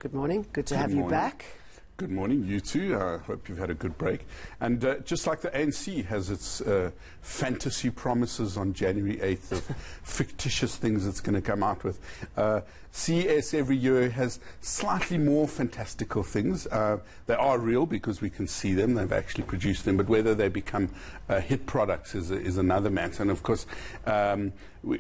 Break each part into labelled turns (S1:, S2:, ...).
S1: Good morning. Good to have you back.
S2: Good morning, you too. I hope you've had a good break. And just like the ANC has its fantasy promises on January 8th of fictitious things it's going to come out with, CES every year has slightly more fantastical things. They are real because we can see them. They've actually produced them. But whether they become hit products is another matter. And of course,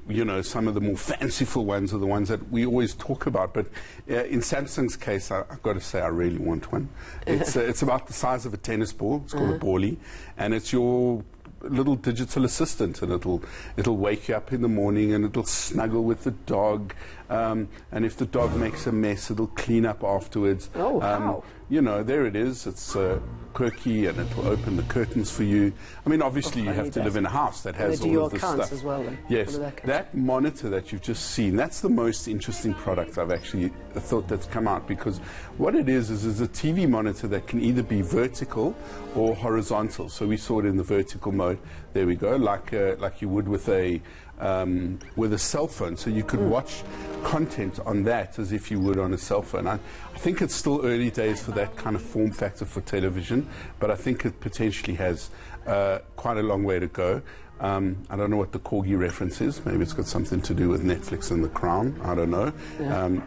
S2: you know, some of the more fanciful ones are the ones that we always talk about. But in Samsung's case, I've got to say I really want one. It's about the size of a tennis ball. It's called a ballie, and it's your little digital assistant, and it'll wake you up in the morning, and it'll snuggle with the dog, and if the dog makes a mess, it'll clean up afterwards.
S1: Oh, wow.
S2: You know, there it is. It's quirky, and it will open the curtains for you. I mean, obviously, you have to live in a house that has all of this stuff.
S1: As well, then.
S2: Yes, that monitor that you've just seen, that's the most interesting product I've actually thought that's come out, because what it is a TV monitor that can either be vertical or horizontal. So we saw it in the vertical mode. There we go, like you would with a cell phone. So you could watch content on that as if you would on a cell phone. I think it's still early days for that kind of form factor for television, but I think it potentially has quite a long way to go. I don't know what the corgi reference is. Maybe it's got something to do with Netflix and The Crown. I don't know. Yeah.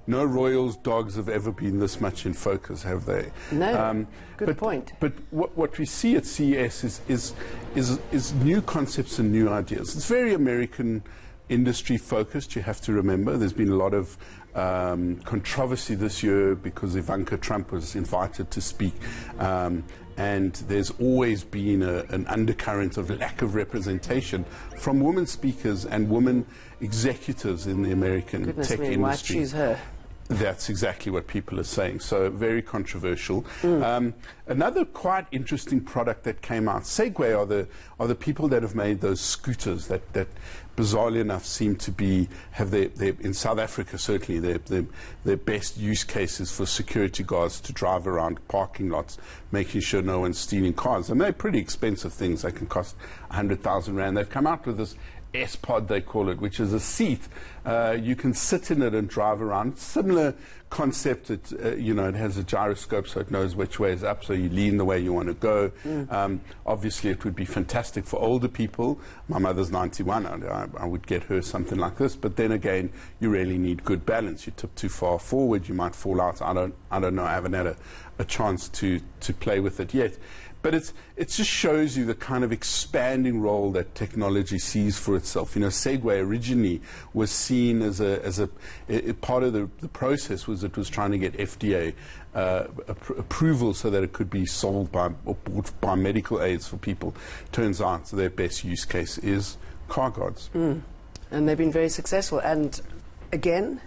S2: No royals' dogs have ever been this much in focus, have they?
S1: No. Good point.
S2: But what we see at CES is new concepts and new ideas. It's very American industry focused. You have to remember there's been a lot of controversy this year because Ivanka Trump was invited to speak. And there's always been an undercurrent of lack of representation from women speakers and women executives in the American tech industry.
S1: Why choose her?
S2: That's exactly what people are saying. So very controversial. Another quite interesting product that came out, Segway are the people that have made those scooters that bizarrely enough seem to have their in South Africa certainly their best use cases for security guards to drive around parking lots, making sure no one's stealing cars. And they're pretty expensive things. They can cost 100,000 Rand. They've come out with this S-Pod, they call it, which is a seat. You can sit in it and drive around. Similar concept. You know, it has a gyroscope, so it knows which way is up, so you lean the way you want to go. Obviously, it would be fantastic for older people. My mother's 91. I would get her something like this. But then again, you really need good balance. You tip too far forward, you might fall out. I don't know. I haven't had a chance to play with it yet. But it just shows you the kind of expanding role that technology sees for itself. You know, Segway originally was seen as a part of the process was it was trying to get FDA approval so that it could be sold or bought by medical aids for people. Turns out their best use case is car guards.
S1: And they've been very successful. And again,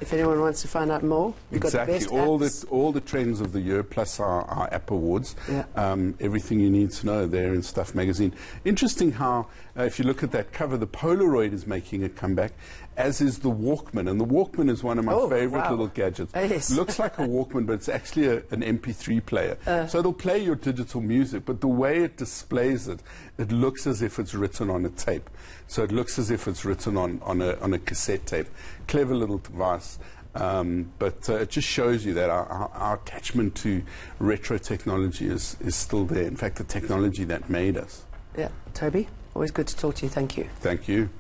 S1: if anyone wants to find out more, we've got the best apps.
S2: all the trends of the year, plus our app awards, everything you need to know there in Stuff magazine. Interesting how, if you look at that cover, the Polaroid is making a comeback, as is the Walkman. And the Walkman is one of my favorite little gadgets.
S1: Yes.
S2: It looks like a Walkman, but it's actually an MP3 player. So it'll play your digital music, but the way it displays it, it looks as if it's written on a tape. So it looks as if it's written on a cassette tape. Clever little device. But it just shows you that our attachment to retro technology is still there. In fact, the technology that made us.
S1: Yeah. Toby, always good to talk to you. Thank you.
S2: Thank you.